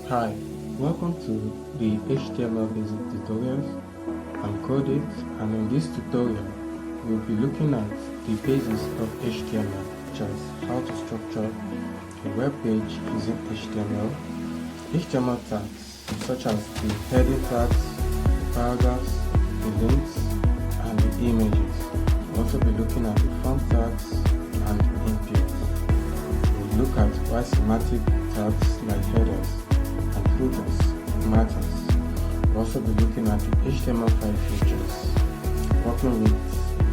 Hi, welcome to the HTML basic tutorials. I'm Codit, and in this tutorial we'll be looking at the basis of HTML, such as how to structure a web page using HTML tags such as the heading tags, the paragraphs, the links, and the images. We'll also be looking at the font tags and inputs. We'll look at why semantic tags like headers and footers matters. We'll also be looking at the Html5 features, working with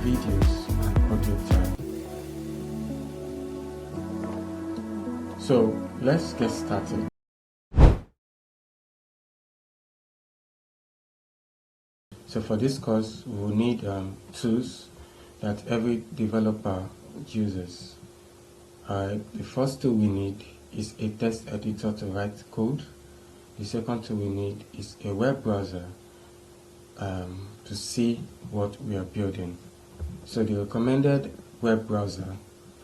videos and audio tags. So let's get started. So for this course, we'll need tools that every developer uses. The first tool we need is a text editor to write code. The second tool we need is a web browser to see what we are building. So the recommended web browser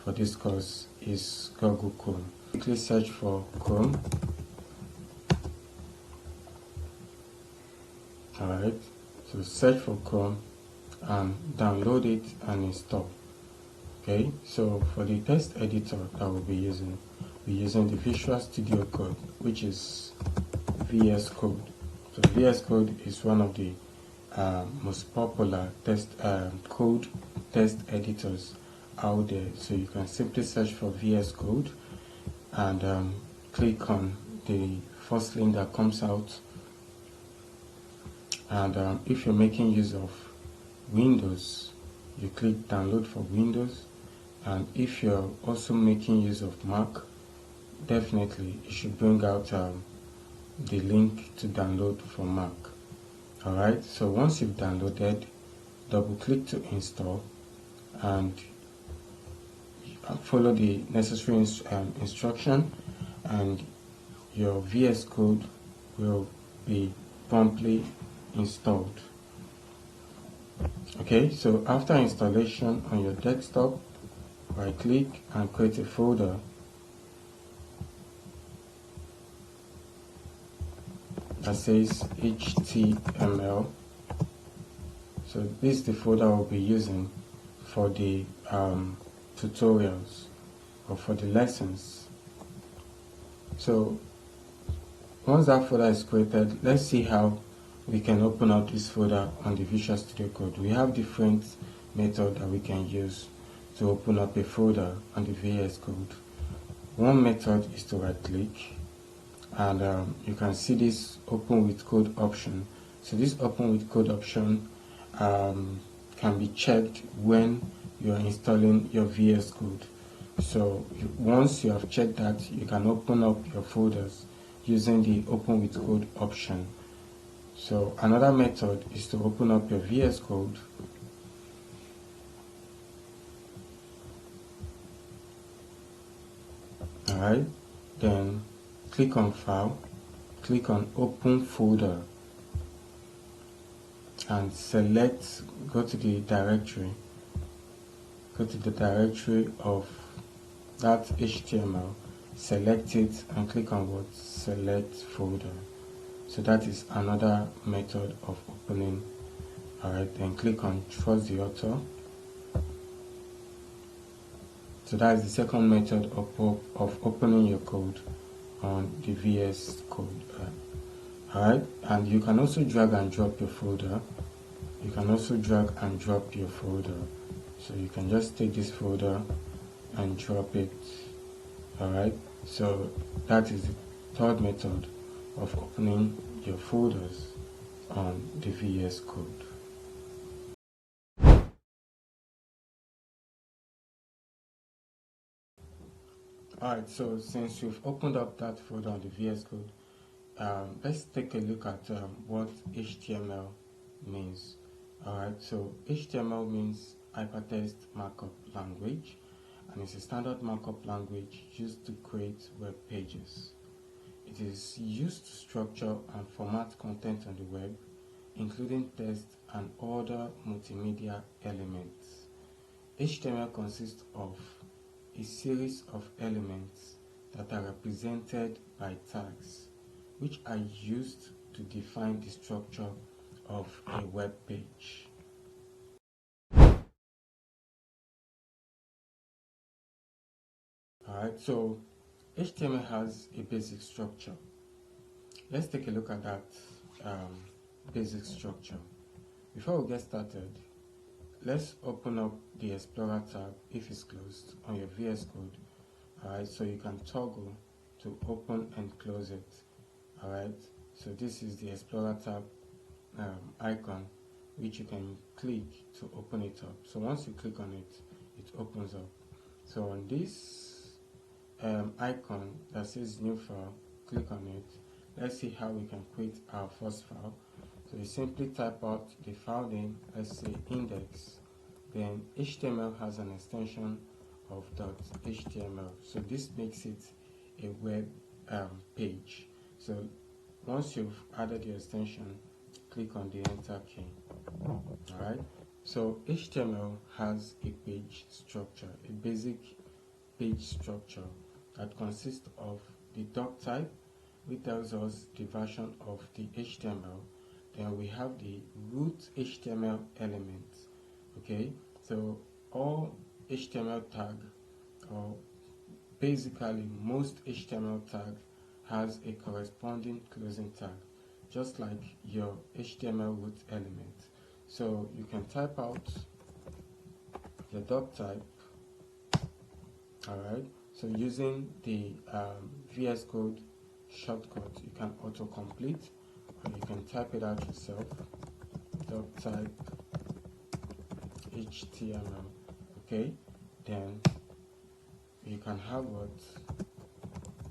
for this course is Google Chrome. Quickly search for Chrome. Alright, so search for Chrome and download it and install. Okay, so for the text editor that we'll be using the Visual Studio Code, which is VS Code. So VS Code is one of the most popular text editors out there. So you can simply search for VS Code and click on the first link that comes out. And if you're making use of Windows, you click download for Windows. And if you're also making use of Mac, definitely you should bring out the link to download for Mac. Alright, so once you've downloaded, double click to install and follow the necessary instruction, and your VS Code will be promptly installed. Okay, so after installation on your desktop, right click and create a folder. That says HTML. So this is the folder we'll be using for the tutorials or for the lessons. So once that folder is created, let's see how we can open up this folder on the Visual Studio Code. We have different methods that we can use to open up a folder on the VS Code. One method is to right click, and you can see this open with code option. So this open with code option can be checked when you are installing your VS Code. So once you have checked that, you can open up your folders using the open with code option. So another method is to open up your VS Code Alright, then click on File, click on Open Folder, and select, go to the directory of that HTML, select it and click on what? Select folder. So that is another method of opening. Alright, then click on Trust the Author. So that is the second method of opening your code on the VS Code. Alright, and you can also drag and drop your folder. So you can just take this folder and drop it. Alright, so that is the third method of opening your folders on the VS Code. Alright, so since you've opened up that folder on the VS Code, let's take a look at what HTML means. Alright, so HTML means Hypertext Markup Language, and it's a standard markup language used to create web pages. It is used to structure and format content on the web, including text and other multimedia elements. HTML consists of a series of elements that are represented by tags, which are used to define the structure of a web page. Alright, so HTML has a basic structure. Let's take a look at that basic structure. Before we get started, let's open up the Explorer tab if it's closed on your VS Code. Alright, so you can toggle to open and close it. Alright, so this is the Explorer tab icon, which you can click to open it up. So once you click on it, it opens up. So on this icon that says new file, click on it. Let's see how we can create our first file. So you simply type out the file name, let's say index, then HTML has an extension of .html, so this makes it a web page. So once you've added the extension, click on the enter key. Alright, so HTML has a page structure, a basic page structure that consists of the doc type, which tells us the version of the HTML. Then we have the root HTML elements. Okay, so all HTML tag, or basically most HTML tag, has a corresponding closing tag, just like your HTML root element. So you can type out the doc type. Alright, so using the VS Code shortcut, you can autocomplete, or you can type it out yourself. Doc type HTML. Okay, then you can have what?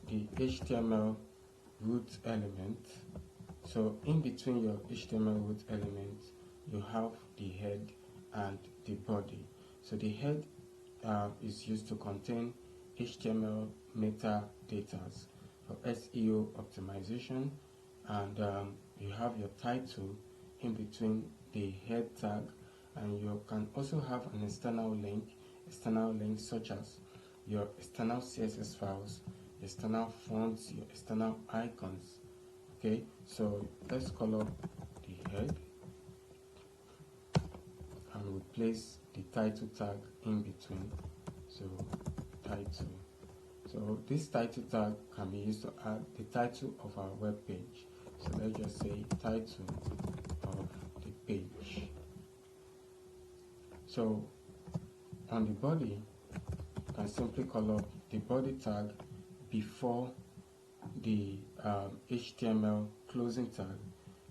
The HTML root element. So in between your HTML root element, you have the head and the body. So the head is used to contain HTML metadata for SEO optimization, and you have your title in between the head tag, and you can also have an external link such as your external CSS files, external fonts, your external icons. Okay, so let's call up the head and we place the title tag in between. So title. So this title tag can be used to add the title of our web page. So let's just say title of the page. So on the body, you can simply call up the body tag before the HTML closing tag.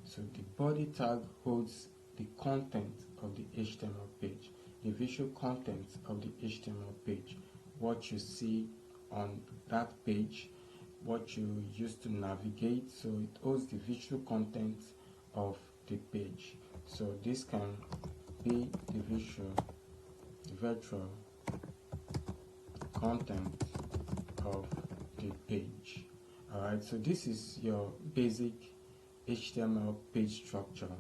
So the body tag holds the content of the HTML page, the visual content of the HTML page, what you see on that page, what you use to navigate. So it holds the visual content of the page. So this can be the virtual content of the page. Alright, so this is your basic HTML page structure.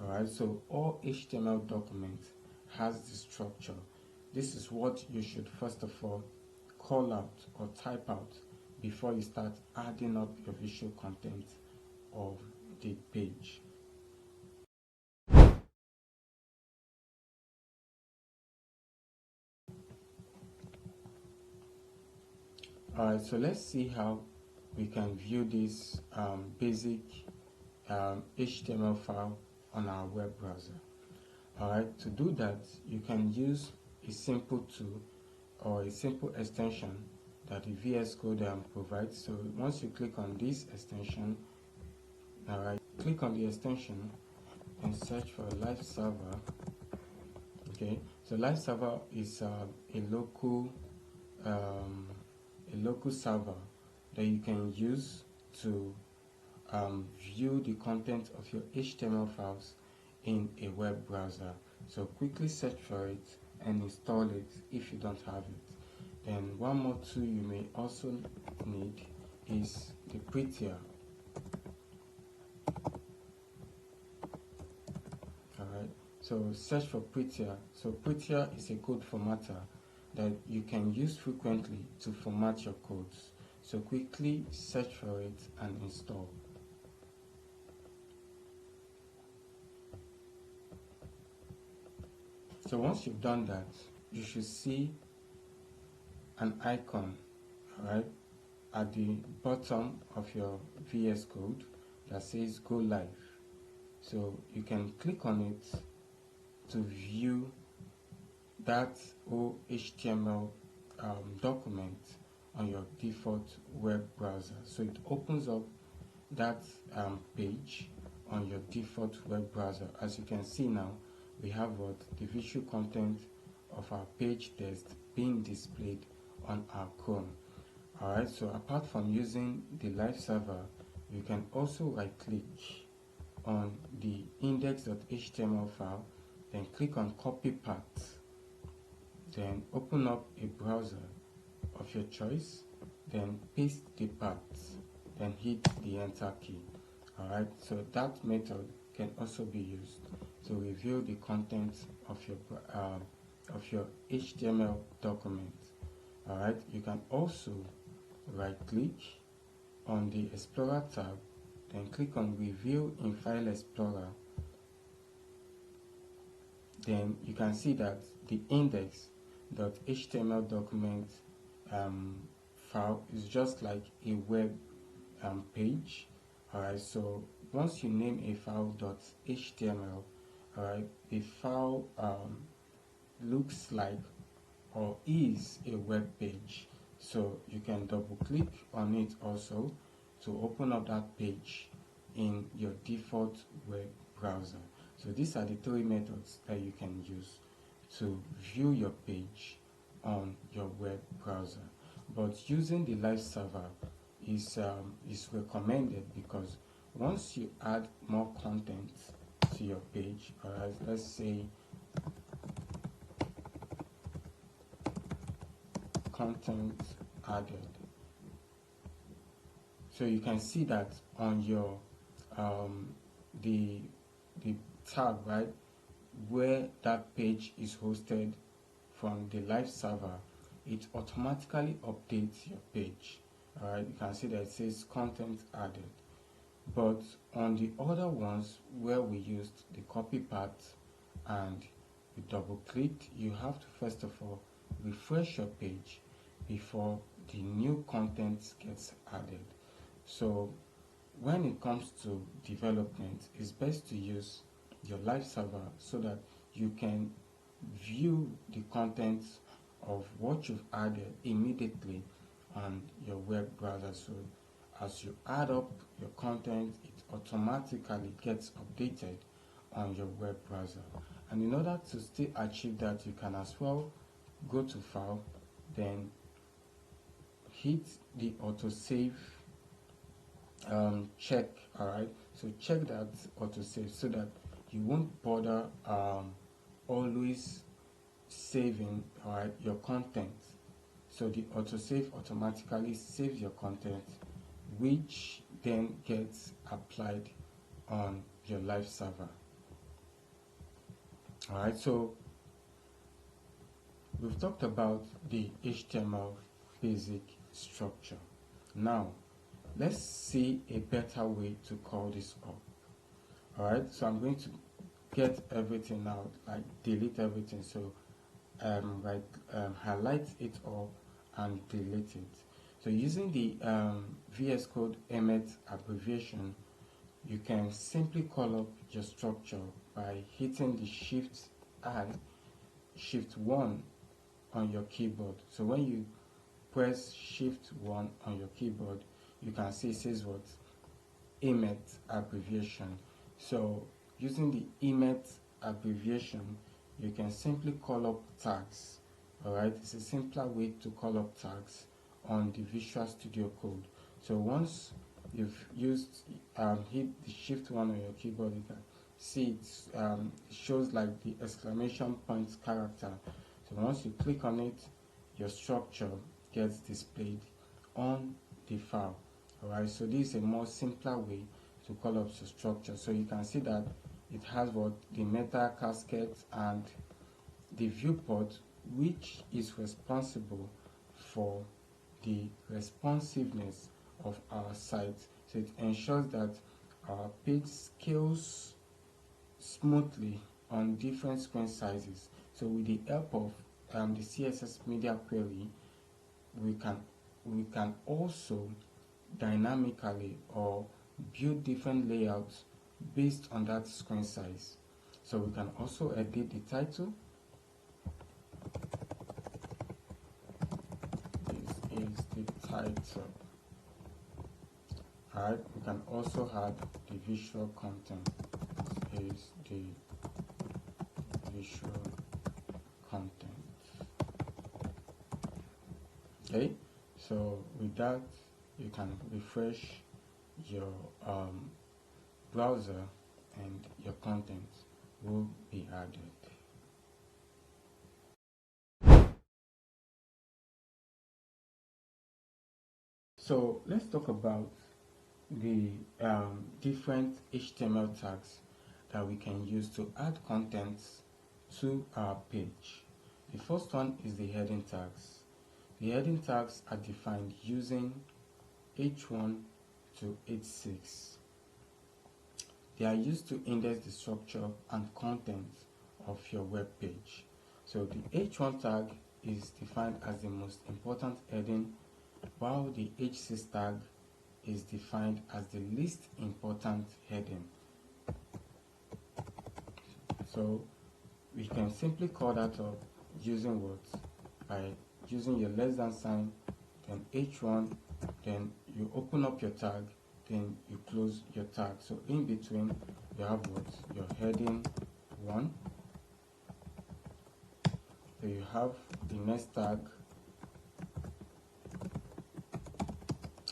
Alright, so all HTML document has this structure. This is what you should first of all call out or type out before you start adding up your visual content of the page. Alright, so let's see how we can view this basic HTML file on our web browser. Alright, to do that, you can use a simple tool or a simple extension that the VS Code provides. So once you click on this extension, alright, click on the extension and search for a live server. Okay, so live server is a local server that you can use to view the content of your HTML files in a web browser. So quickly search for it and install it if you don't have it. Then one more tool you may also need is the Prettier. Alright, so search for Prettier. So Prettier is a code formatter that you can use frequently to format your codes. So quickly search for it and install. So once you've done that, you should see an icon, alright, at the bottom of your VS Code that says go live. So you can click on it to view that HTML document on your default web browser. So it opens up that page on your default web browser. As you can see now, we have the visual content of our page test being displayed on our Chrome. Alright, so apart from using the live server, you can also right click on the index.html file, then click on copy path, then open up a browser of your choice, then paste the path, then hit the enter key. Alright, so that method can also be used to reveal the content of your HTML document. Alright, you can also right click on the Explorer tab, then click on Review in File Explorer. Then you can see that the index.html document file is just like a web page. Alright, so once you name a file .html, alright, the file looks like or is a web page. So you can double click on it also to open up that page in your default web browser. So these are the three methods that you can use to view your page on your web browser. But using the live server is recommended, because once you add more content to your page, alright, let's say content added. So you can see that on your the tab, right, where that page is hosted from the live server, it automatically updates your page. Alright, you can see that it says content added. But on the other ones where we used the copy path and we double clicked, you have to first of all refresh your page before the new content gets added. So when it comes to development, it's best to use your live server so that you can view the content of what you've added immediately on your web browser. So as you add up your content, it automatically gets updated on your web browser. And in order to still achieve that, you can as well go to File, then hit the autosave check. Alright, so check that autosave so that you won't bother always saving your content. So the autosave automatically saves your content, which then gets applied on your live server. Alright, so we've talked about the HTML basic structure. Now let's see a better way to call this up. Alright, so I'm going to get everything out, like delete everything. So highlight it all and delete it. So using the VS Code emmet abbreviation, you can simply call up your structure by hitting the Shift 1 on your keyboard. So when you press Shift 1 on your keyboard, you can see it says what? Emmet abbreviation. So using the emmet abbreviation, you can simply call up tags. Alright, it's a simpler way to call up tags on the Visual Studio Code. So once you've used hit the Shift 1 on your keyboard, you can see it shows like the exclamation point character. So once you click on it, your structure gets displayed on the file. Alright, so this is a more simpler way to call up your structure. So you can see that it has the meta casket and the viewport, which is responsible for the responsiveness of our site. So it ensures that our page scales smoothly on different screen sizes. So with the help of the CSS media query, we can also dynamically or build different layouts based on that screen size. So we can also edit the title. This is the title. Alright, we can also add the visual content. This is the visual content. Okay, so with that, you can refresh your browser and your content will be added. So let's talk about the different HTML tags that we can use to add contents to our page. The first one is the heading tags. The heading tags are defined using H1 to H6. They are used to index the structure and content of your web page. So the H1 tag is defined as the most important heading, while the H6 tag is defined as the least important heading. So we can simply call that up using what? By using your less than sign, then H1, then you open up your tag, then you close your tag. So in between you have what? Your heading 1. Then you have the next tag,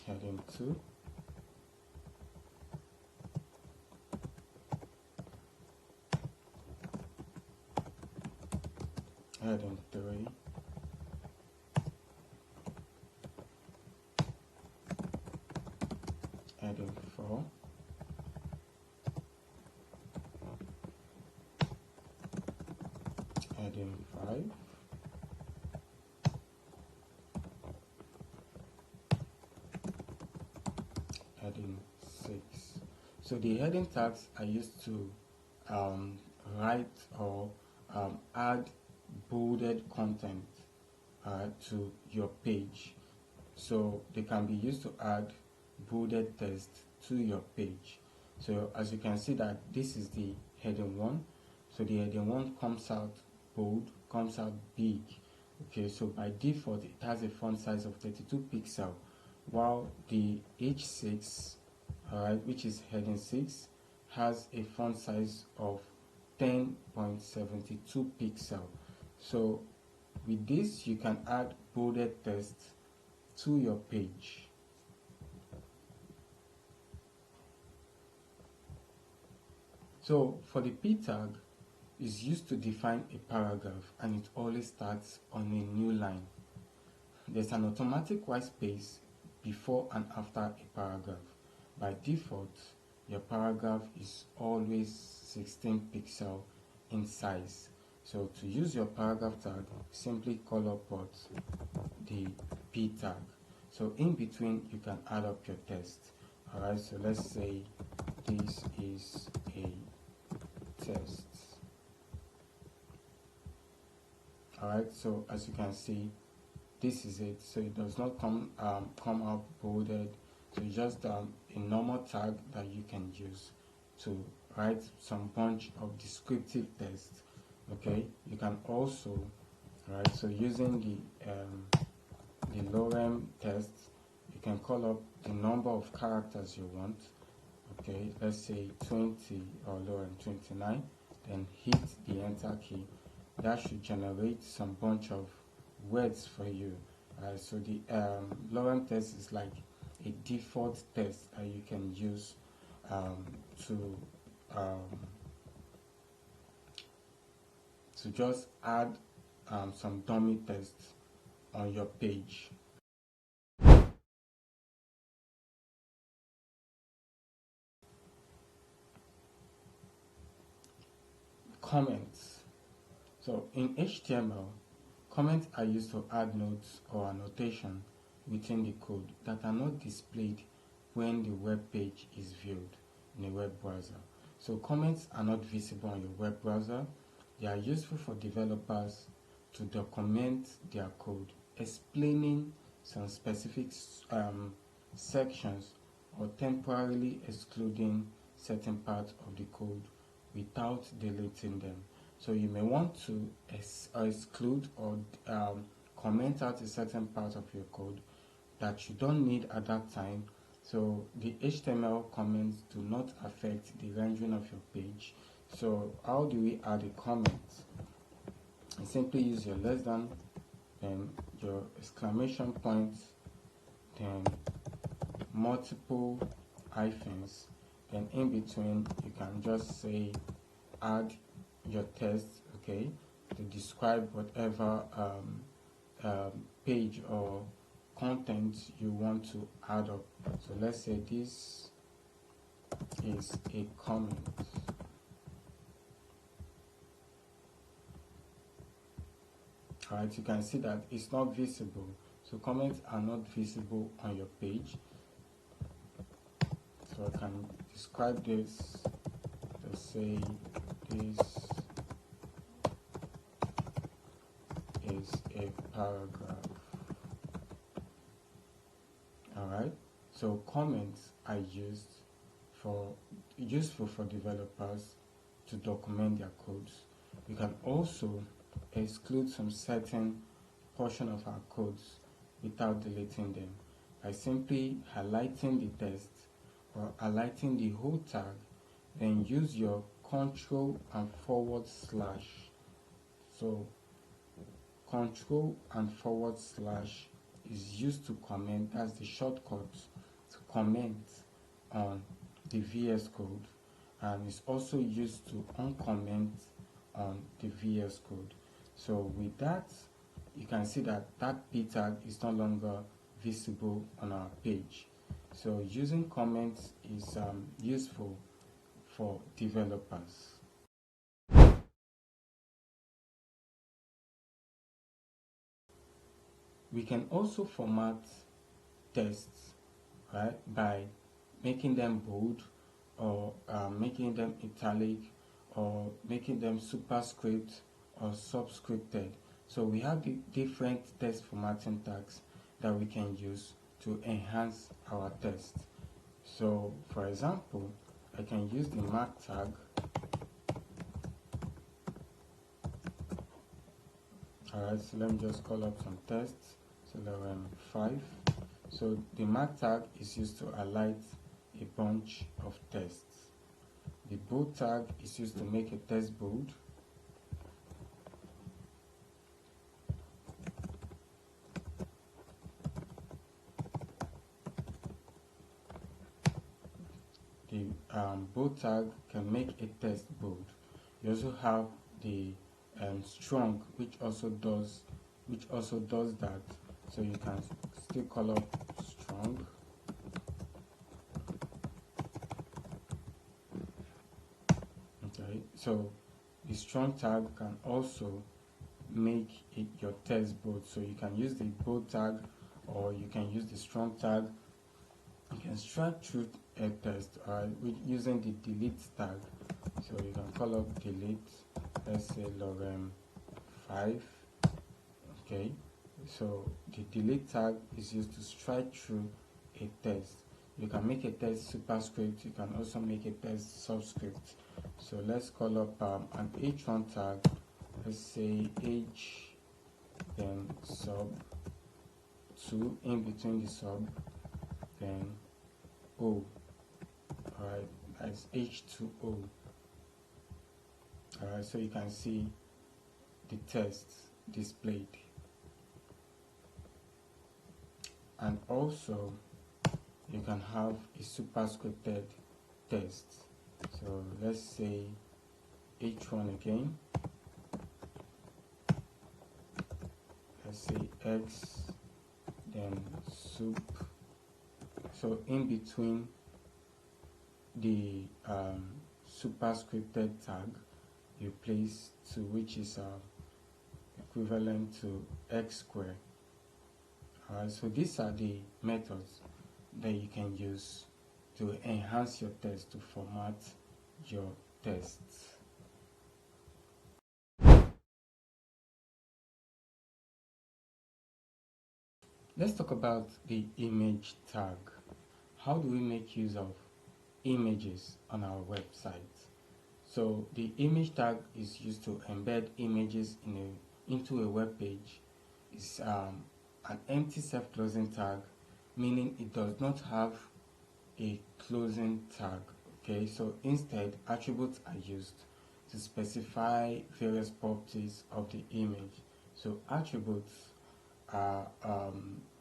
heading 2. Heading 3. Heading 4. Heading 5. Heading 6. So the heading tags are used to write or add bolded content to your page. So they can be used to add bolded text to your page. So as you can see that this is the heading 1. So the heading 1 comes out bold, comes out big. Okay, so by default it has a font size of 32 pixels, while the H6, alright, which is heading 6, has a font size of 10.72 pixels. So with this you can add bolded text to your page. So for the P tag, is used to define a paragraph and it always starts on a new line. There's an automatic white space before and after a paragraph. By default, your paragraph is always 16 pixels in size. So to use your paragraph tag, simply call up what? The P tag. So in between, you can add up your text. Alright, so let's say this is a test. Alright, so as you can see, this is it. So it does not come out bolded. So it's just a normal tag that you can use to write some bunch of descriptive text. Okay, you can also, right, so using the lorem text, you can call up the number of characters you want. Okay, let's say 20 or lorem 29, then hit the enter key. That should generate some bunch of words for you. So the lorem text is like a default text that you can use to just add some dummy text on your page. Comments. So in HTML, comments are used to add notes or annotation within the code that are not displayed when the web page is viewed in a web browser. So comments are not visible on your web browser, They are useful for developers to document their code, explaining some specific sections or temporarily excluding certain parts of the code without deleting them. So you may want to exclude or comment out a certain part of your code that you don't need at that time. So the HTML comments do not affect the rendering of your page. So how do we add a comment? You simply use your less than, then your exclamation point, then multiple hyphens, then in between you can just say add your text, okay, to describe whatever page or content you want to add up. So let's say this is a comment. Alright, you can see that it's not visible. So comments are not visible on your page. So I can describe this. Let's say this is a paragraph. Alright, so comments are useful for developers to document their codes. We can also exclude some certain portion of our codes without deleting them by simply highlighting the text or highlighting the whole tag, then use your control and forward slash. So control and forward slash is used to comment. That's the shortcut to comment on the VS Code, and it's also used to uncomment on the VS Code. So with that, you can see that that p tag is no longer visible on our page. So using comments is useful for developers. We can also format tests, right, by making them bold or making them italic or making them superscript or subscripted. So we have the different text formatting tags that we can use to enhance our text. So for example, I can use the mark tag. Alright, so let me just call up some tests. So Html5. So the mark tag is used to highlight a bunch of tests. The bold tag is used to make a text bold. The bold tag can make a text bold. You also have the strong, which also does that. So you can still call up strong. Okay, so the strong tag can also make your text bold. So you can use the bold tag or you can use the strong tag. You can strike through a text using the delete tag. So you can call up delete, let's say lorem5. Okay, so the delete tag is used to strike through a text. You can make a text superscript, you can also make a text subscript. So let's call up an h1 tag, let's say h, then sub 2, in between the sub, then o. Alright, that's h2o. Alright, so you can see the text displayed. And also you can have a superscripted text. So let's say h1 again, let's say x, then soup. So in between the superscripted tag you place 2, which is equivalent to x squared. So these are the methods that you can use to enhance your text, to format your tests. Let's talk about the image tag. How do we make use of images on our website? So the image tag is used to embed images into a web page. It's an empty self-closing tag, meaning it does not have a closing tag. Okay, so instead attributes are used to specify various properties of the image. So attributes are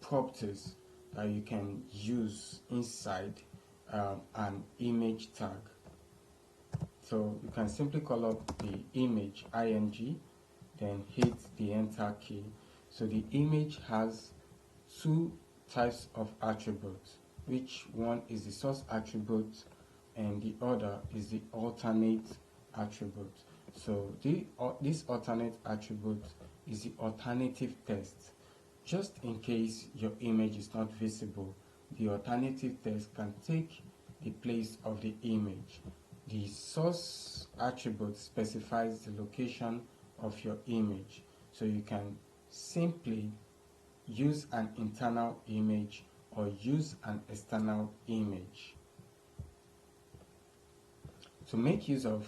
properties that you can use inside an image tag. So you can simply call up the image ing, then hit the enter key. So the image has two types of attributes, which one is the source attribute and the other is the alternate attribute. So this alternate attribute is the alternative text. Just in case your image is not visible, the alternative text can take the place of the image. The source attribute specifies the location of your image, so you can simply use an internal image or use an external image. To make use of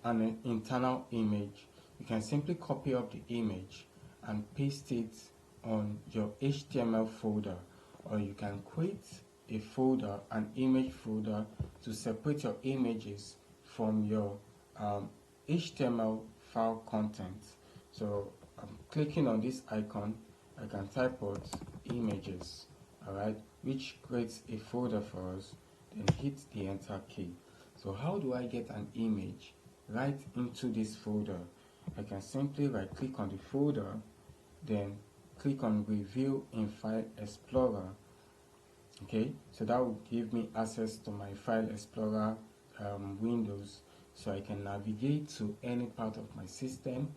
an internal image, you can simply copy up the image and paste it on your HTML folder, or you can create a folder, an image folder, to separate your images from your HTML file content. So I'm clicking on this icon, I can type out images, alright, which creates a folder for us, then hit the enter key. So how do I get an image right into this folder? I can simply right click on the folder, then click on review in File Explorer. Okay, so that will give me access to my File Explorer windows, so I can navigate to any part of my system,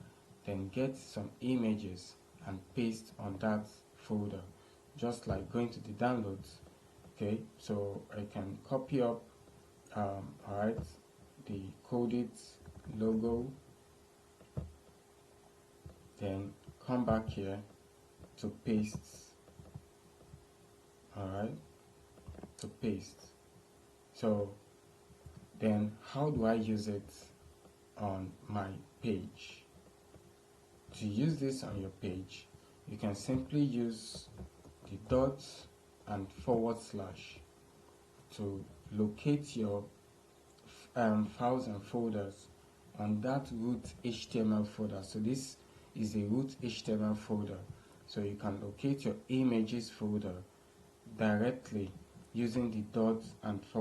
then get some images and paste on that folder, just like going to the downloads. Okay, so I can copy up alright, the coded logo, then come back here to paste, alright, to paste. So then how do I use it on my page? To use this on your page, you can simply use the dot and / to locate your files and folders on that root HTML folder. So this is a root HTML folder, so you can locate your images folder directly using the dot and /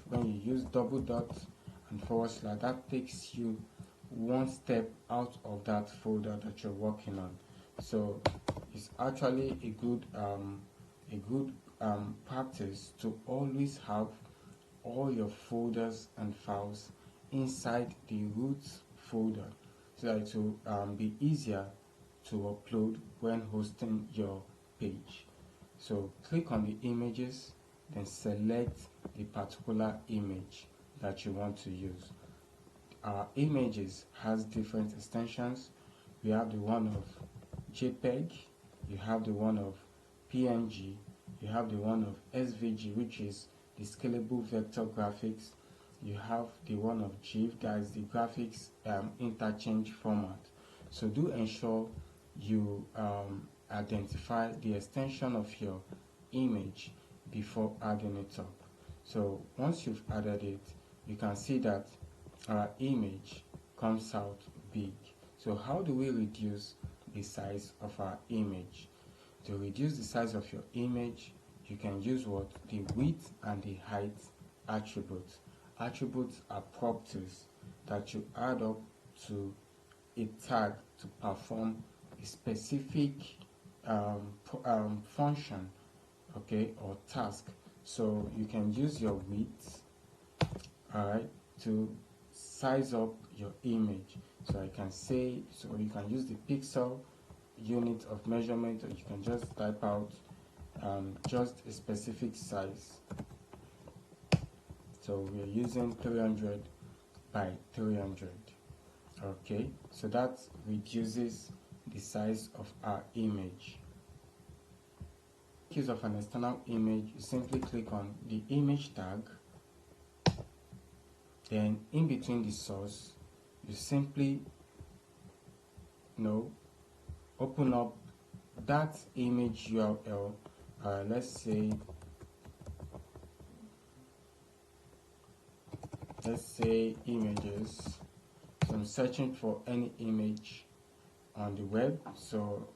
When you use double dot and /, that takes you one step out of that folder that you're working on. So it's actually a good practice to always have all your folders and files inside the root folder, so that it will be easier to upload when hosting your page. So click on the images, then select the particular image that you want to use. Our images has different extensions. We have the one of JPEG, you have the one of PNG, you have the one of SVG, which is the scalable vector graphics, you have the one of GIF, that is the graphics interchange format. So do ensure you identify the extension of your image before adding it up. So once you've added it, you can see that our image comes out big. So how do we reduce the size of our image? To reduce the size of your image, you can use what? The width and the height attributes. Attributes are properties that you add up to a tag to perform a specific function, okay, or task. So you can use your width, alright, to size up your image. So I can say, so you can use the pixel unit of measurement, or you can just type out just a specific size. So we're using 300 by 300. Okay, so that reduces the size of our image. use of an external image, you simply click on the image tag, then in between the source you simply open up that image URL. Let's say images. So I'm searching for any image on the web, so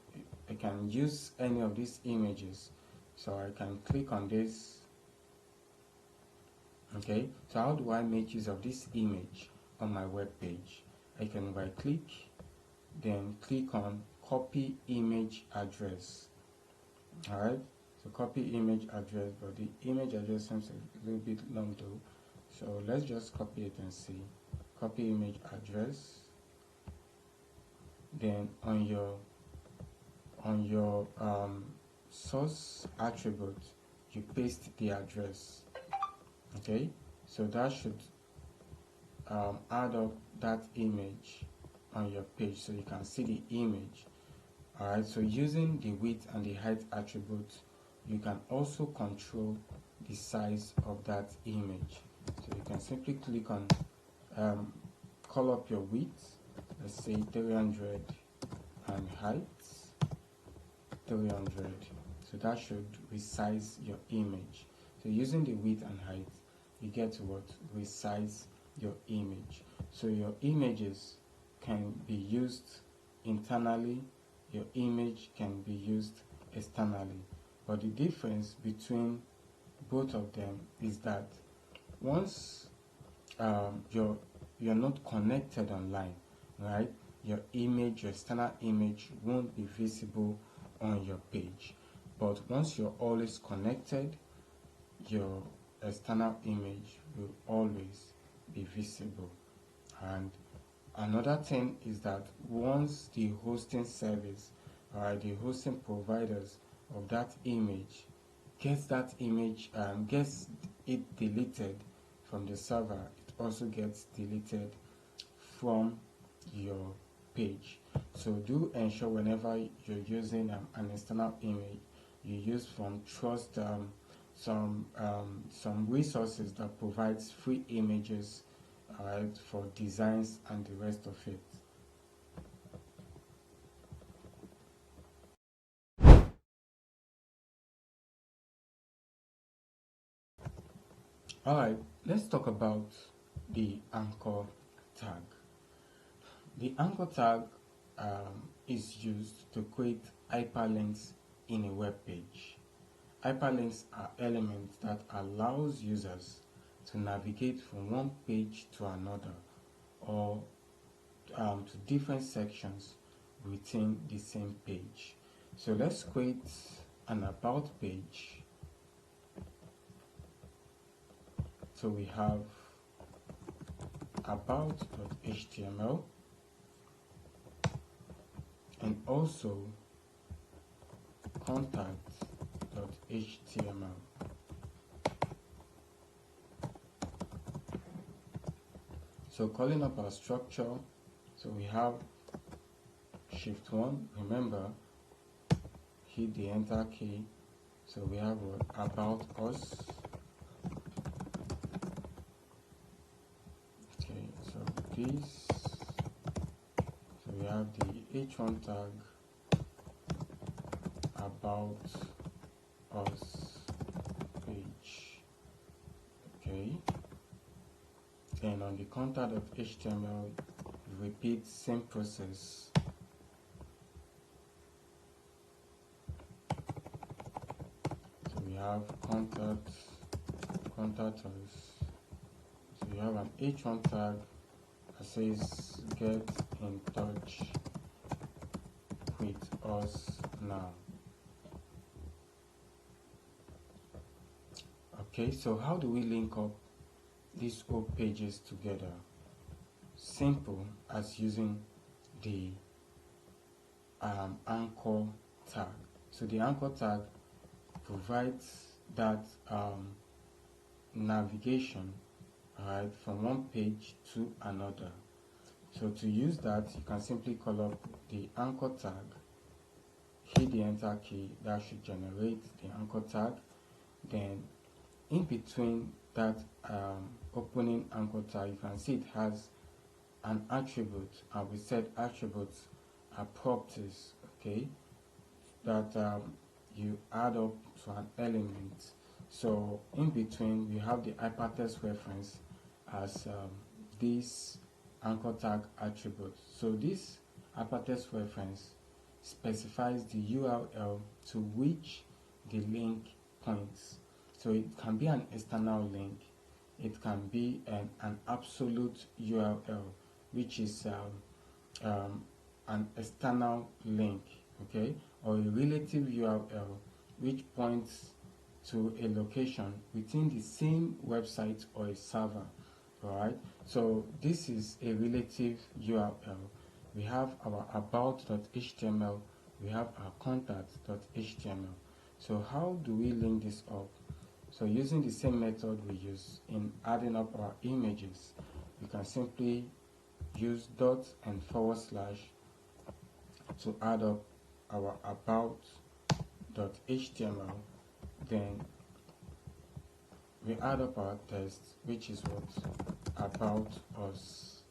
I can use any of these images. So I can click on this. Okay, so how do I make use of this image on my web page? I can right click, then click on copy image address. Alright, so copy image address, but the image address seems a little bit long though, so let's just copy it and see. Copy image address, then on your source attribute you paste the address. Okay, so that should add up that image on your page so you can see the image. Alright, so using the width and the height attributes, you can also control the size of that image. So you can simply click on call up your width, let's say 300, and height 300. So that should resize your image. So using the width and height, you get to what? Resize your image. So your images can be used internally, your image can be used externally. But the difference between both of them is that once you're not connected online, right, your external image won't be visible on your page. But once you're always connected, your external image will always be visible. And another thing is that once the hosting service or the hosting providers of that image gets it deleted from the server, it also gets deleted from your page. So do ensure whenever you're using an external image, you use from trust some resources that provides free images for designs and the rest of it. Alright, let's talk about the anchor tag. The anchor tag is used to create hyperlinks in a web page. Hyperlinks are elements that allows users to navigate from one page to another or to different sections within the same page. So let's create an about page. So we have about.html and also contact.html. So calling up our structure, so we have shift 1, remember, hit the enter key, so we have about us. Okay, so this, so we have the h1 tag, about us page. Okay, then on the contact.html, repeat same process. So we have contact us. So we have an h1 tag that says get in touch with us now. Okay, so how do we link up these web pages together? Simple as using the anchor tag. So the anchor tag provides that navigation from one page to another. So to use that, you can simply call up the anchor tag, key the enter key, that should generate the anchor tag. Then in between that opening anchor tag, you can see it has an attribute, and we said attributes are properties, okay, that you add up to an element. So in between we have the hypertext reference as this anchor tag attribute. So this hypertext reference specifies the URL to which the link points. So it can be an external link, it can be an absolute URL, which is an external link, okay, or a relative URL which points to a location within the same website or a server. Alright, so this is a relative URL. We have our about.html, we have our contact.html. So how do we link this up? So using the same method we use in adding up our images, we can simply use dot and / to add up our about.html. Then we add up our text, which is what? About us.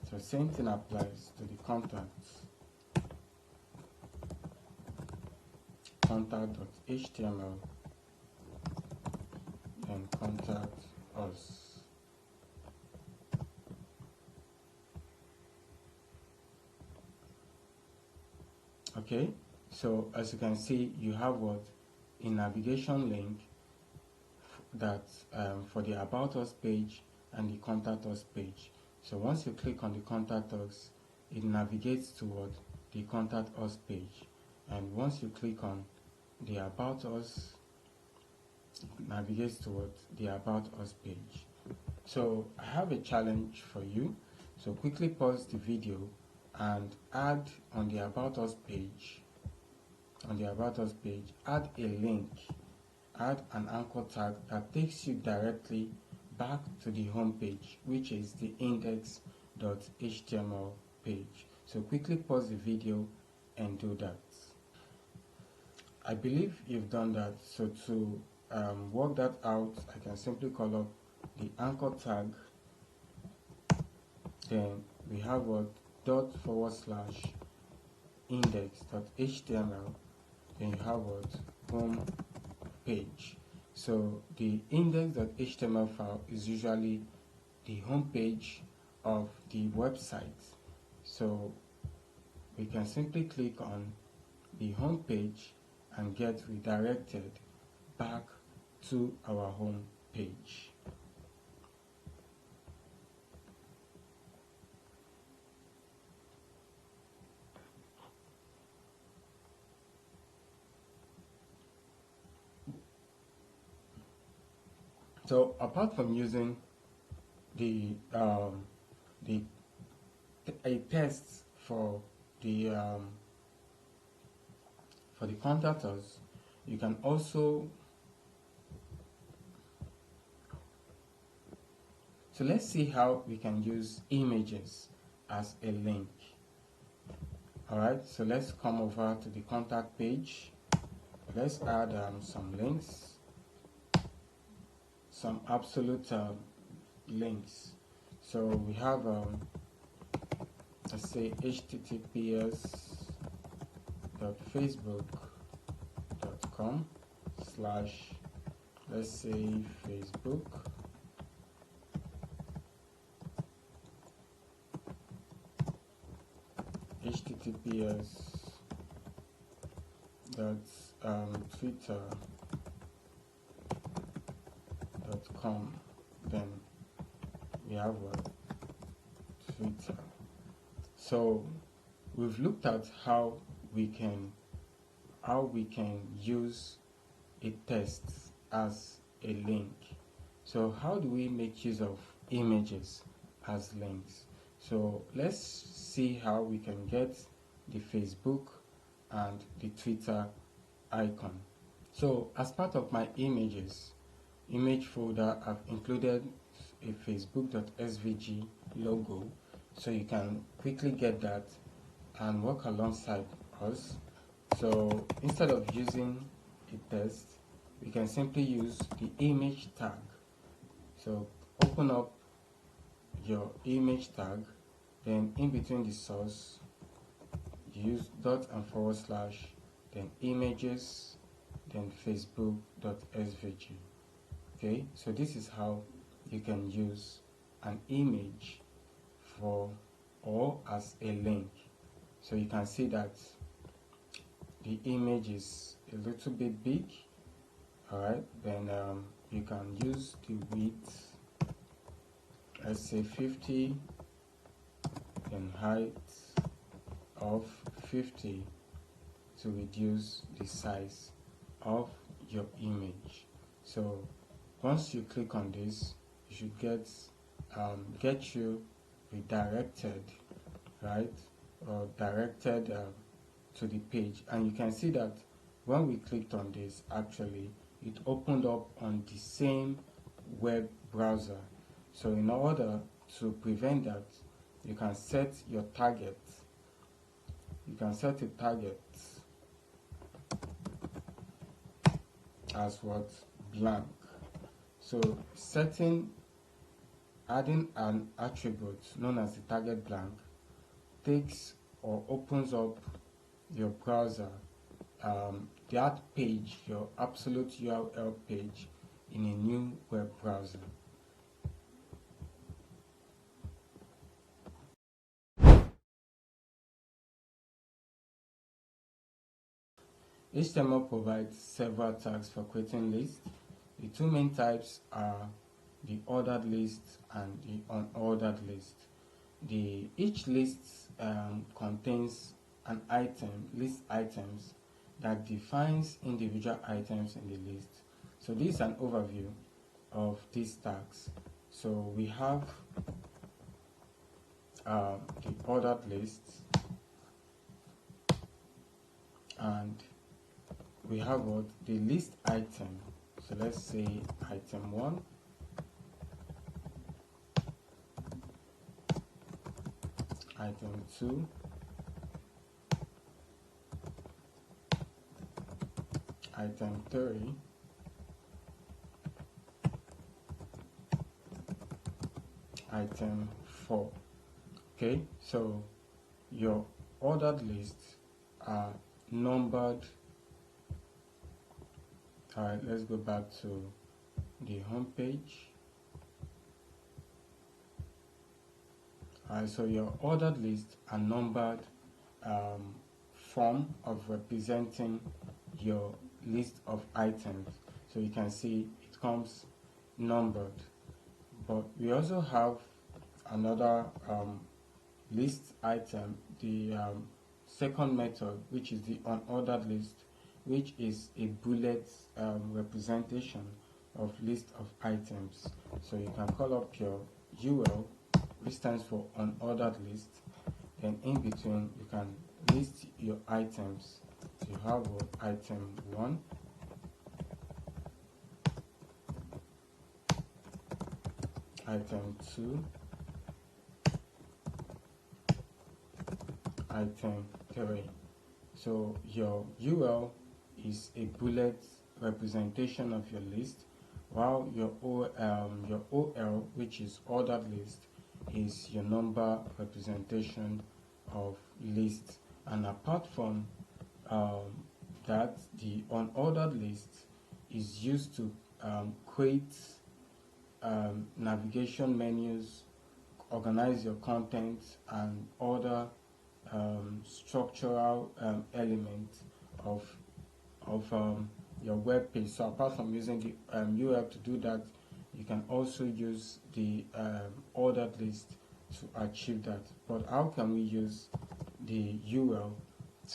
So same thing applies to the contact. Contact.html, and contact us. Okay, so as you can see, you have what? A navigation link that for the about us page and the contact us page. So once you click on the contact us, it navigates toward the contact us page, and once you click on the about us, it navigates towards the about us page. So I have a challenge for you. So quickly pause the video and add on the about us page, add a link, add an anchor tag that takes you directly back to the home page, which is the index.html page. So quickly pause the video and do that. I believe you've done that. So to work that out, I can simply call up the anchor tag. Then we have what? dot / index.html. Then you have what? Home page. So the index.html file is usually the home page of the website. So we can simply click on the home page and get redirected back to our home page. So apart from using a test for the contact us, you can also, so let's see how we can use images as a link. Alright, so let's come over to the contact page. Let's add some links, some absolute links. So we have let's say https://facebook.com/ let's say Facebook https://twitter.com. Then we have what? Twitter. So we've looked at how we can use a text as a link. So how do we make use of images as links? So let's see how we can get the Facebook and the Twitter icon. So as part of my image folder, I've included a facebook.svg logo, so you can quickly get that and work alongside us. So instead of using a text, we can simply use the image tag. So open up your image tag, then in between the source you use dot and forward slash, then images, then facebook.svg. Okay, so this is how you can use an image for or as a link. So you can see that the image is a little bit big. Alright, then you can use the width, let's say 50, then height of 50 to reduce the size of your image. So once you click on this, you should get you redirected, right, or directed to the page. And you can see that when we clicked on this, actually it opened up on the same web browser. So in order to prevent that, you can set your target. You can set a target as what? Blank. So adding an attribute known as the target blank takes or opens up your browser, that page, your absolute URL page, in a new web browser. HTML provides several tags for creating lists. The two main types are the ordered list and the unordered list. Each list contains an list items that defines individual items in the list. So this is an overview of these tags. So we have the ordered list, and we have what? The list item. So let's say item 1, item 2, item 3, item 4. Okay, so your ordered lists are numbered. Alright, let's go back to the home page. Alright, so your ordered lists are numbered form of representing your list of items. So you can see it comes numbered. But we also have another list item, the second method, which is the unordered list, which is a bullet representation of list of items. So you can call up your UL, which stands for unordered list, then in between you can list your items. So you have item 1, item 2, item 3. So your UL is a bullet representation of your list, while your OL, which is ordered list, is your number representation of list. And apart from that, the unordered list is used to create navigation menus, organize your content, and other structural elements of your web page. So apart from using the UL to do that, you can also use the ordered list to achieve that. But how can we use the UL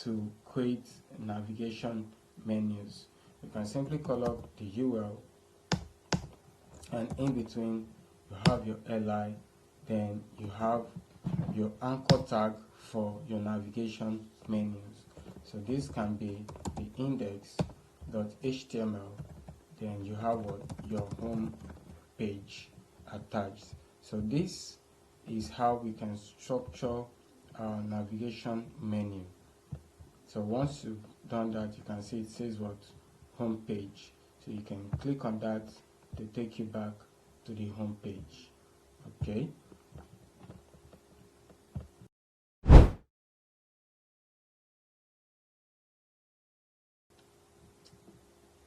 to create navigation menus? You can simply call up the UL, and in between you have your li, then you have your anchor tag for your navigation menus. So this can be the index.html, then you have your home page attached. So this is how we can structure our navigation menu. So once you've done that, you can see it says what? Home page. So you can click on that to take you back to the home page. Okay.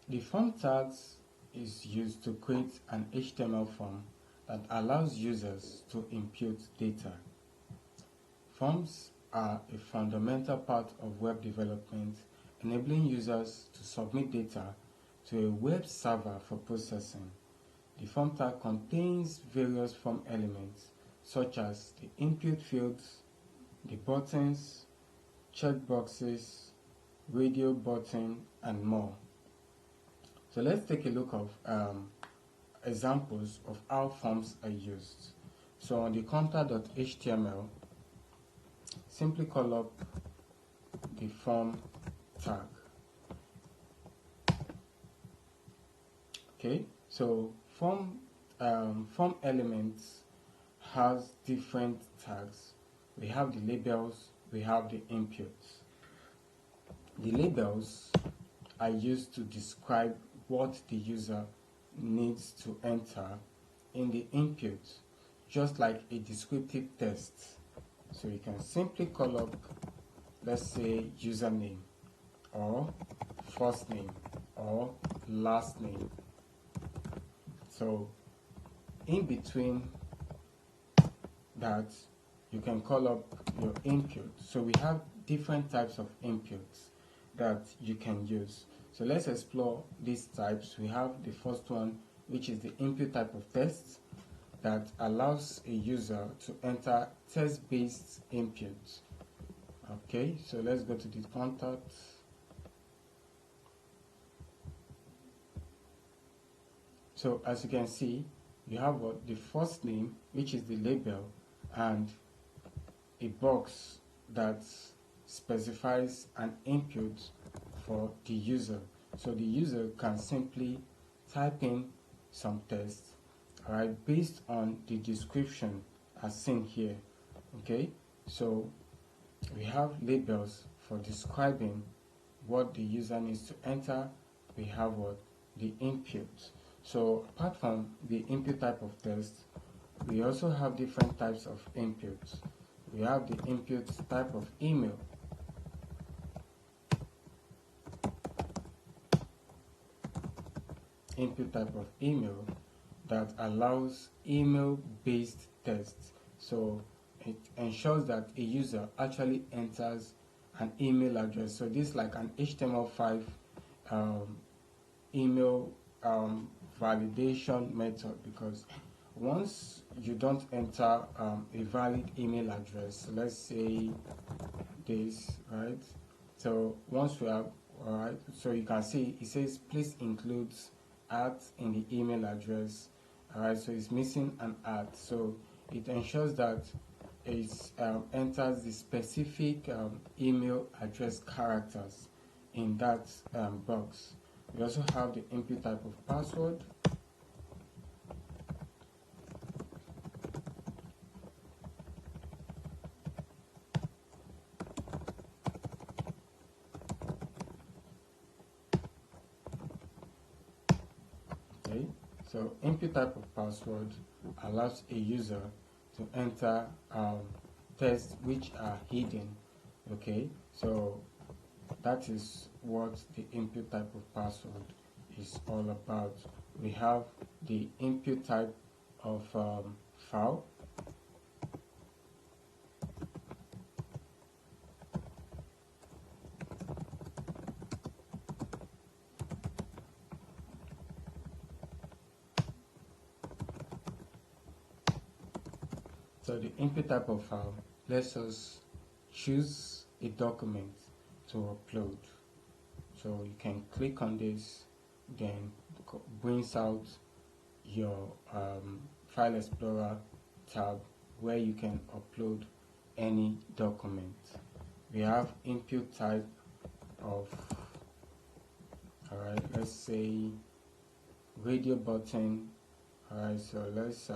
The form tags is used to create an HTML form that allows users to input data. Forms are a fundamental part of web development, enabling users to submit data to a web server for processing. The form tag contains various form elements such as the input fields, the buttons, checkboxes, radio button, and more. So let's take a look of examples of how forms are used. So on the contact.html, simply call up the form tag. Okay, so form elements has different tags. We have the labels, we have the inputs. The labels are used to describe what the user needs to enter in the input, just like a descriptive text. So you can simply call up, let's say, username or first name or last name. So in between that, you can call up your input. So we have different types of inputs that you can use. So let's explore these types. We have the first one, which is the input type of text that allows a user to enter text-based input. Okay, so let's go to the contact. So as you can see, you have the first name, which is the label, and a box that specifies an input for the user. So the user can simply type in some text, alright, based on the description as seen here. Okay, so we have labels for describing what the user needs to enter. We have what? The input. So apart from the input type of text, we also have different types of inputs. We have the input type of email. Input type of email that allows email-based text. So it ensures that a user actually enters an email address. So this is like an HTML5 email validation method, because once you don't enter a valid email address, let's say this, right? So once we have, all right, so you can see it says please include at in the email address. All right, so it's missing an at, so it ensures that it enters the specific email address characters in that box. We also have the input type of password. Okay, so input type of password allows a user to enter tests which are hidden. Okay, so that is what the input type of password is all about. We have the input type of file. So the input type of file lets us choose a document to upload. So you can click on this, then brings out your File Explorer tab where you can upload any document. We have input type of, alright, let's say radio button. Alright, so let's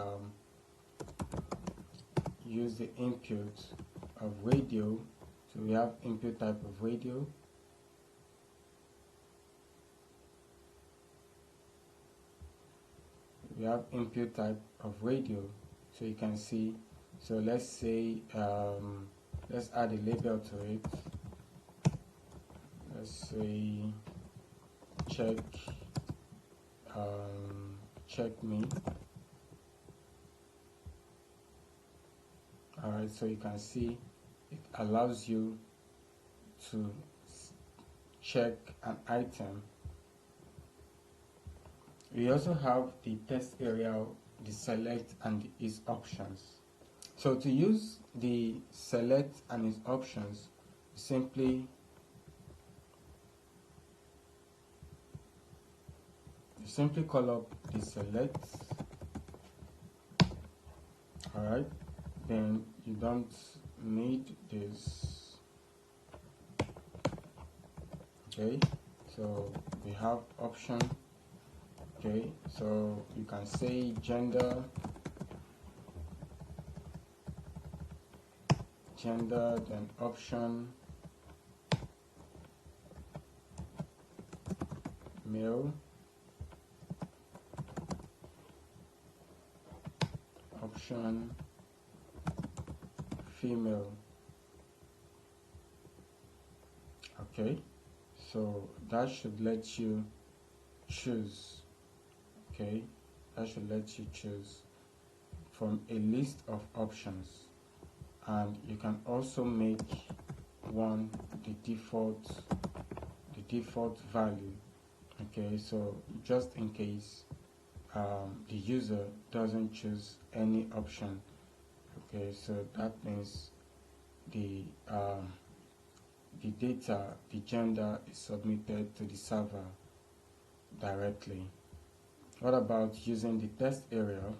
use the input of radio. So we have input type of radio. We have input type of radio. So you can see, so let's say, let's add a label to it. Let's say check me. Alright, so you can see it allows you to check an item. We also have the test area, the select and its options. So to use the select and its options, simply call up the select. Alright, then you don't need this. Okay, so we have option. Okay, so you can say gender, then option male, option female. Okay, so that should let you choose. Okay, that should let you choose from a list of options, and you can also make one the default value. Okay, so just in case the user doesn't choose any option. Okay, so that means the data, the gender is submitted to the server directly. What about using the test area?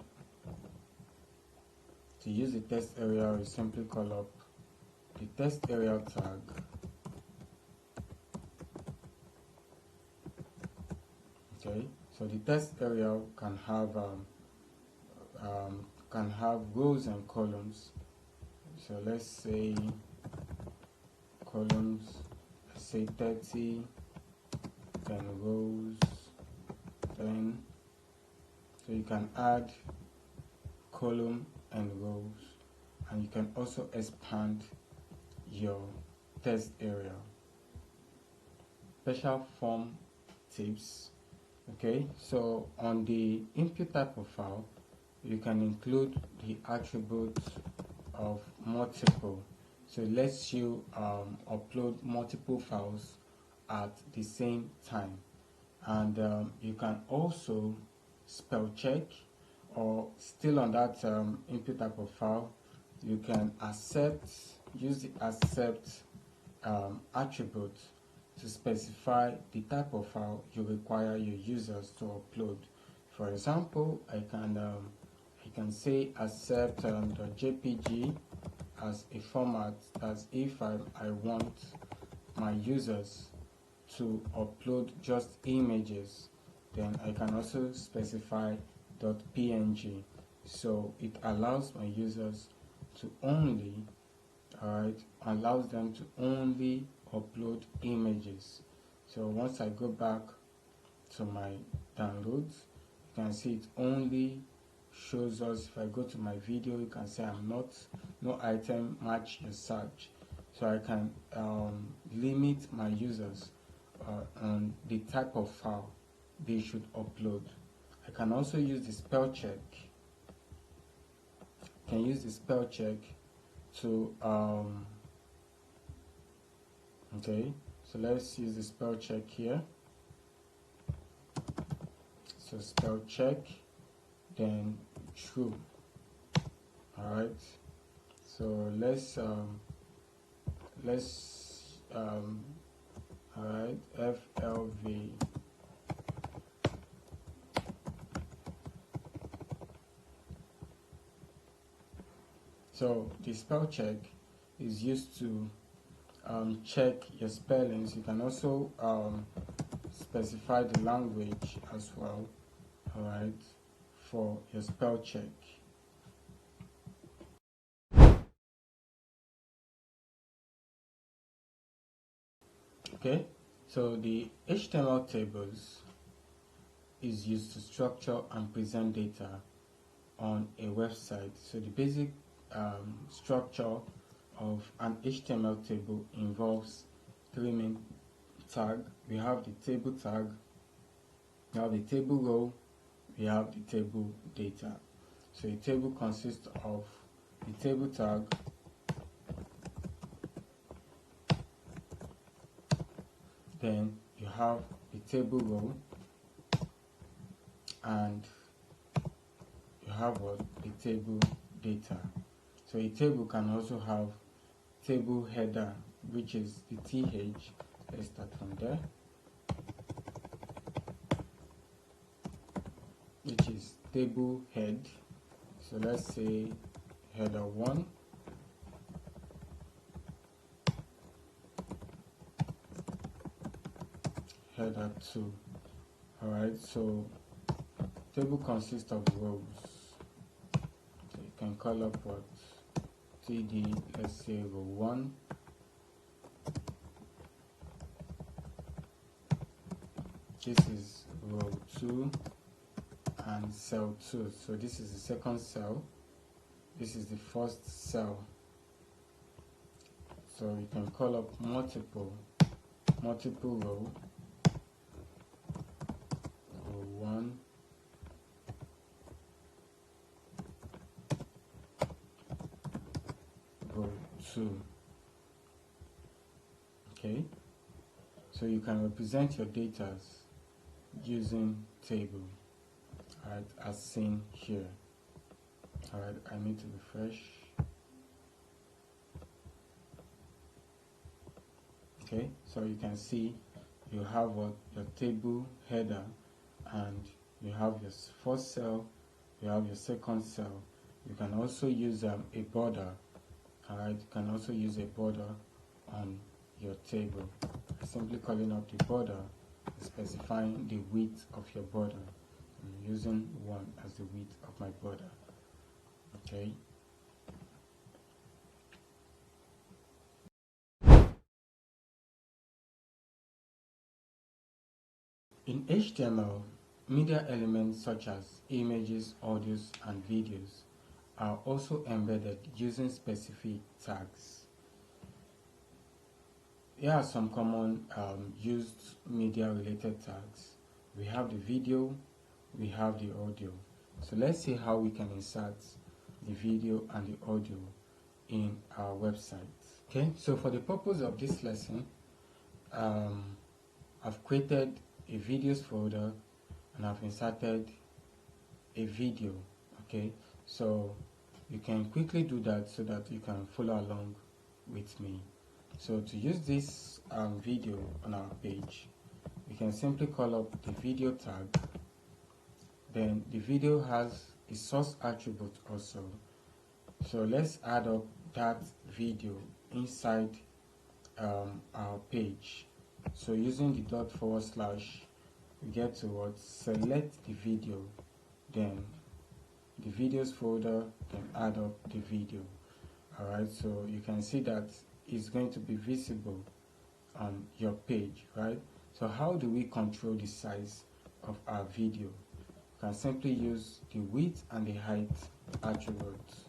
To use the test area, we simply call up the test area tag. Okay, so the test area can have rows and columns. So let's say columns, let's say 30, then rows, then so you can add column and rows, and you can also expand your test area. Special form tips. Okay, so on the input type of file, you can include the attributes of multiple. So it lets you upload multiple files at the same time. And you can also spell check, or still on that input type of file, you can use the accept attribute to specify the type of file you require your users to upload. For example, I can say accept the JPG as a format, as if I want my users to upload just images. Then I can also specify .png, so it allows my users to only allows them to only upload images. So once I go back to my downloads, you can see it only shows us. If I go to my video, you can say no item match your search. So I can limit my users on the type of file they should upload. I can also use the spell check. I can use the spell check to okay, so let's use the spell check here. So spell check, then true. All right, so let's all right, FLV. So the spell check is used to check your spellings. You can also specify the language as well, all right, for your spell check. Okay, so the HTML tables is used to structure and present data on a website. So the basic structure of an HTML table involves three main tags. We have the table tag, we have the table row, we have the table data. So a table consists of the table tag, then you have the table row, and you have what? The table data. So a table can also have table header, which is the TH. Let's start from there, which is table head. So let's say header 1, header 2. Alright, so table consists of rows. So you can call up what? TD, let's say row 1, this is row 2, and cell 2. So this is the second cell, this is the first cell. So you can call up multiple row 1, row 2. Okay, so you can represent your data using table, right, as seen here. Alright, I need to refresh. Okay, so you can see you have what your table header, and you have your first cell, you have your second cell. You can also use a border. Alright, you can also use a border on your table. Simply calling up the border, specifying the width of your border. I'm using 1 as the width of my border. Okay. In HTML, media elements such as images, audios, and videos are also embedded using specific tags. Here are some common used media related tags. We have the video, we have the audio. So let's see how we can insert the video and the audio in our website. Okay, so for the purpose of this lesson, I've created a videos folder and I've inserted a video. Okay, so you can quickly do that so that you can follow along with me. So to use this video on our page, we can simply call up the video tag. Then the video has a source attribute also. So let's add up that video inside our page. So using the dot / we get to what? Select the video, then the videos folder, then add up the video. Alright, so you can see that it's going to be visible on your page, right? So how do we control the size of our video? You can simply use the width and the height attributes.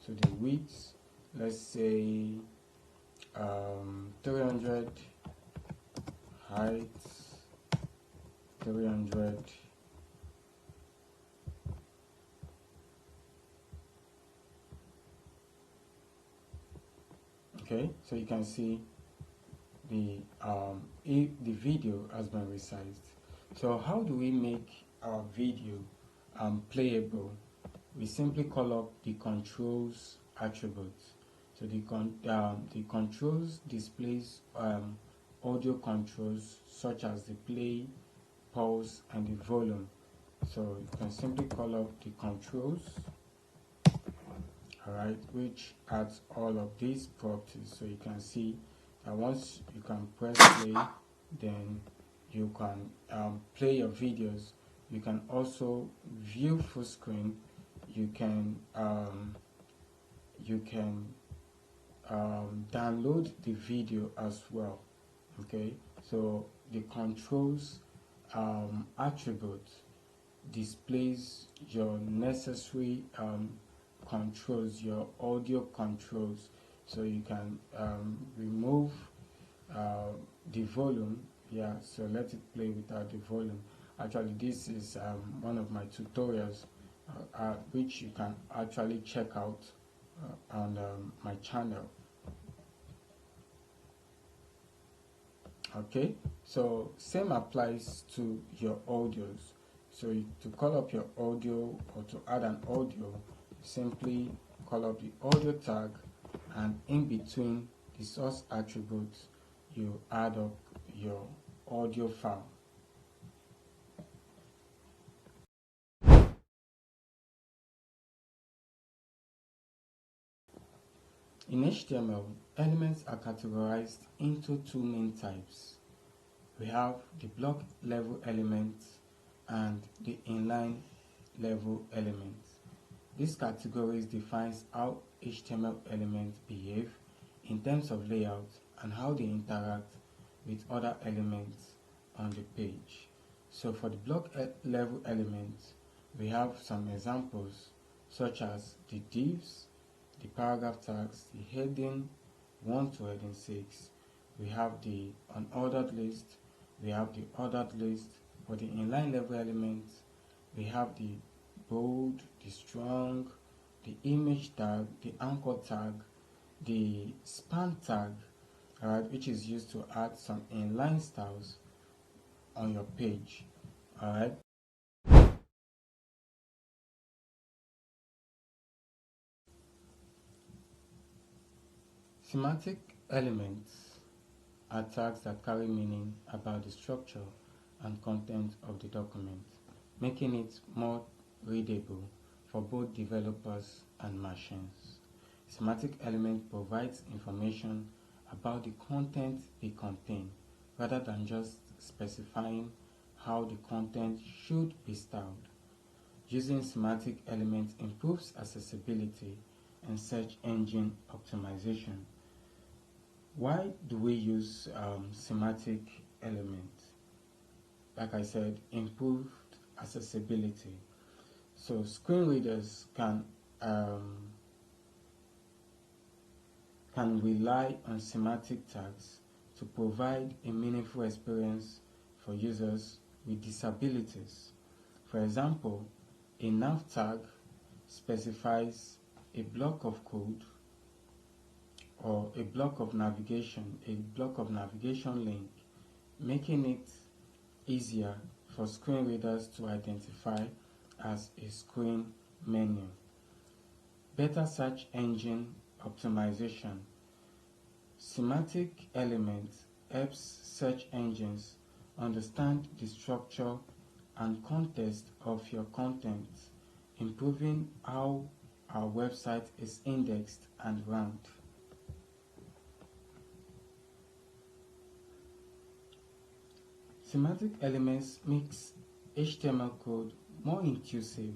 So the width, let's say 300, height 300, okay, so you can see the video has been resized. So how do we make our video playable? We simply call up the controls attributes. So the controls displays audio controls such as the play, pause, and the volume. So you can simply call up the controls, alright, which adds all of these properties. So you can see that once you can press play, then you can play your videos. You can also view full screen. You can download the video as well. Okay, So the controls attribute displays your necessary controls, your audio controls. So you can remove the volume. Yeah, so let it play without the volume. Actually, this is one of my tutorials which you can actually check out on my channel. Okay, so same applies to your audios. So to call up your audio or to add an audio, simply call up the audio tag, and in between the source attributes you add up your audio file. In HTML, elements are categorized into two main types. We have the block level elements and the inline level elements. These categories defines how HTML elements behave in terms of layout and how they interact with other elements on the page. So for the block level elements, we have some examples such as the divs, the paragraph tags, the heading 1 to heading 6. We have the unordered list, we have the ordered list. For the inline level elements, we have the bold, the strong, the image tag, the anchor tag, the span tag, which is used to add some inline styles on your page. Alright. Semantic elements are tags that carry meaning about the structure and content of the document, making it more readable for both developers and machines. Semantic element provides information about the content they contain, rather than just specifying how the content should be styled. Using semantic elements improves accessibility and search engine optimization. Why do we use semantic elements? Like I said, improved accessibility. So screen readers can rely on semantic tags to provide a meaningful experience for users with disabilities. For example, a nav tag specifies a block of code or a block of navigation link, making it easier for screen readers to identify as a screen menu. Better search engine optimization. Semantic elements helps search engines understand the structure and context of your content, improving how our website is indexed and ranked. Semantic elements makes HTML code more intuitive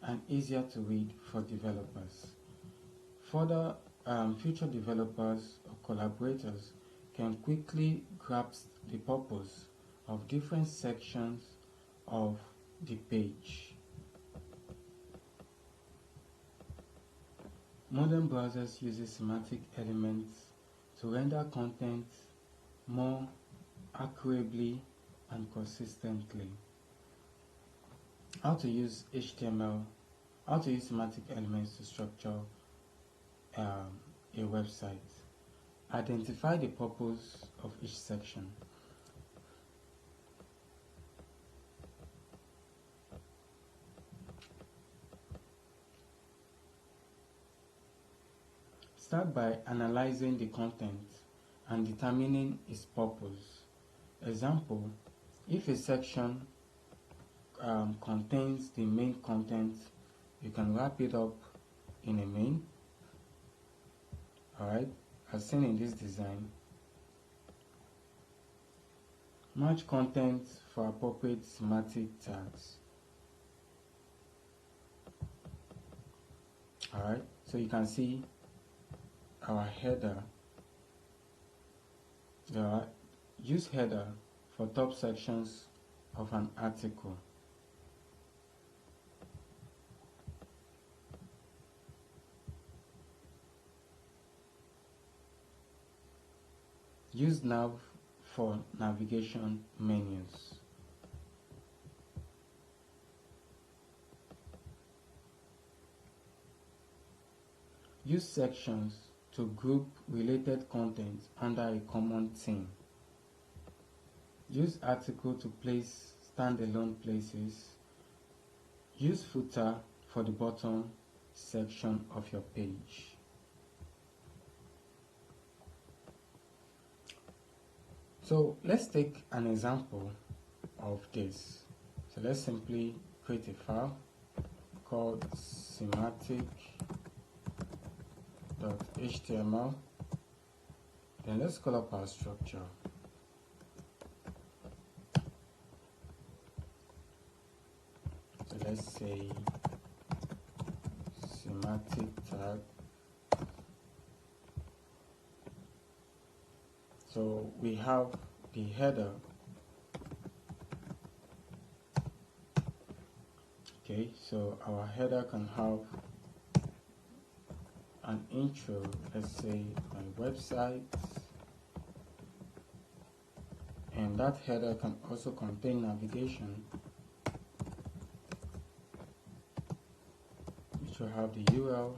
and easier to read for developers. Further, future developers or collaborators can quickly grasp the purpose of different sections of the page. Modern browsers use semantic elements to render content more accurately and consistently. How to use semantic elements to structure a website. Identify the purpose of each section. Start by analyzing the content and determining its purpose. Example, if a section contains the main content, you can wrap it up in a main. Alright, as seen in this design. Match content for appropriate semantic tags. Alright, so you can see our header. Use header for top sections of an article. Use nav for navigation menus. Use sections to group related content under a common theme. Use article to place standalone places. Use footer for the bottom section of your page. So let's take an example of this. So let's simply create a file called semantic.html. Then let's call up our structure. So let's say semantic tag. So we have the header. Okay, so our header can have an intro, let's say my website, and that header can also contain navigation, which will have the URL,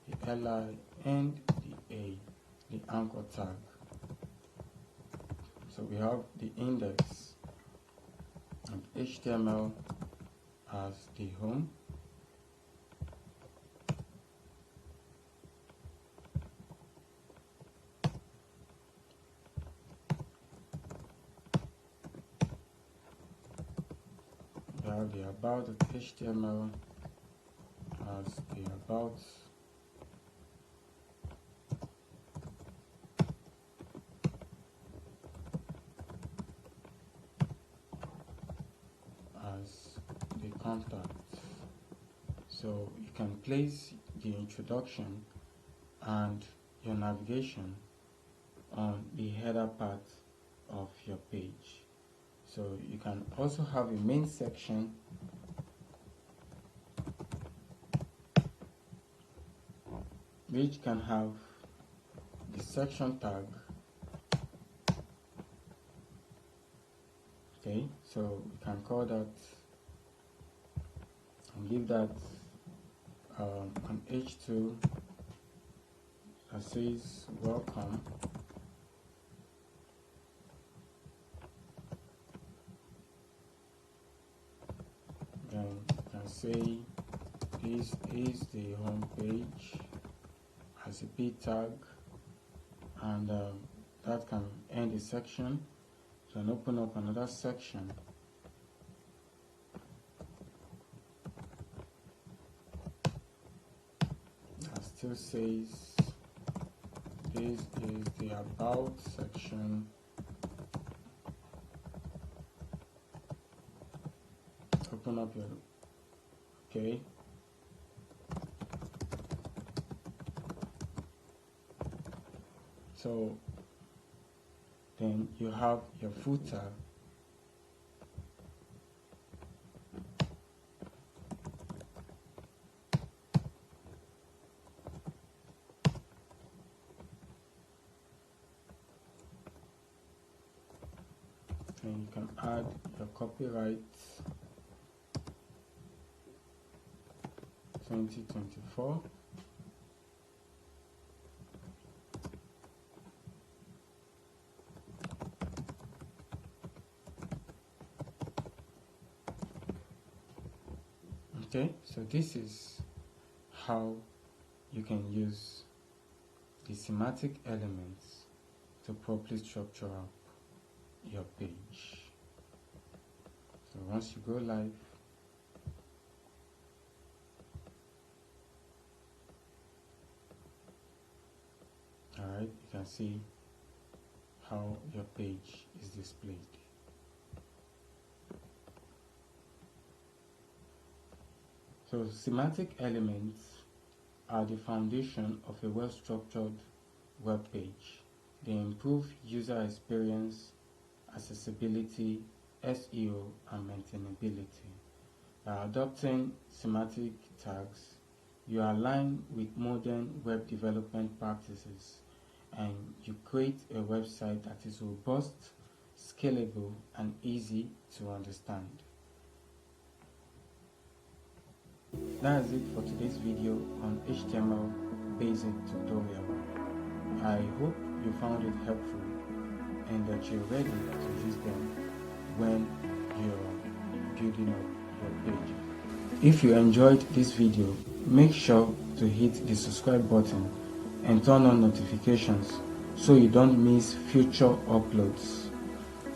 the li, and the a, the anchor tag. So we have the index and HTML as the home. We have the about of HTML as the about. As the contact. So you can place the introduction and your navigation on the header part of your page. So you can also have a main section which can have the section tag. Okay, so we can call that and give that an H2 that says welcome. Then you can say this is the home page as a P tag, and that can end the section. So I'll open up another section. That still says this is the about section. Open up your, okay. So then you have your footer. And you can add your copyright 2024. Okay, so this is how you can use the semantic elements to properly structure up your page. So once you go live, alright, you can see how your page is displayed. So semantic elements are the foundation of a well-structured web page. They improve user experience accessibility, SEO, and maintainability. By adopting semantic tags, you align with modern web development practices and you create a website that is robust, scalable, and easy to understand. That is it for today's video on HTML basic tutorial. I hope you found it helpful and that you're ready to use them when you're building up your page. If you enjoyed this video, make sure to hit the subscribe button and turn on notifications so you don't miss future uploads.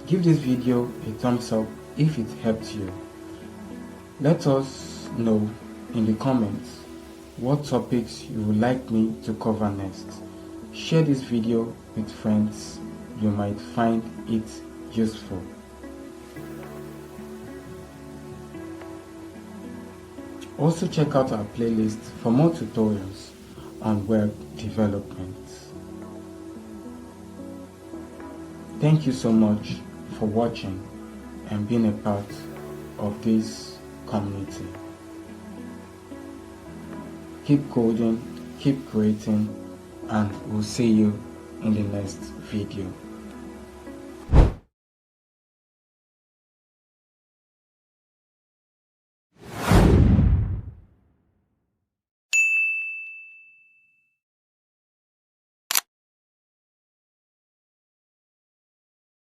Give this video a thumbs up if it helped you. Let us know in the comments what topics you would like me to cover next. Share this video with friends, you might find it useful. Also check out our playlist for more tutorials on web development. Thank you so much for watching and being a part of this community. Keep coding, keep creating, and we'll see you in the next video.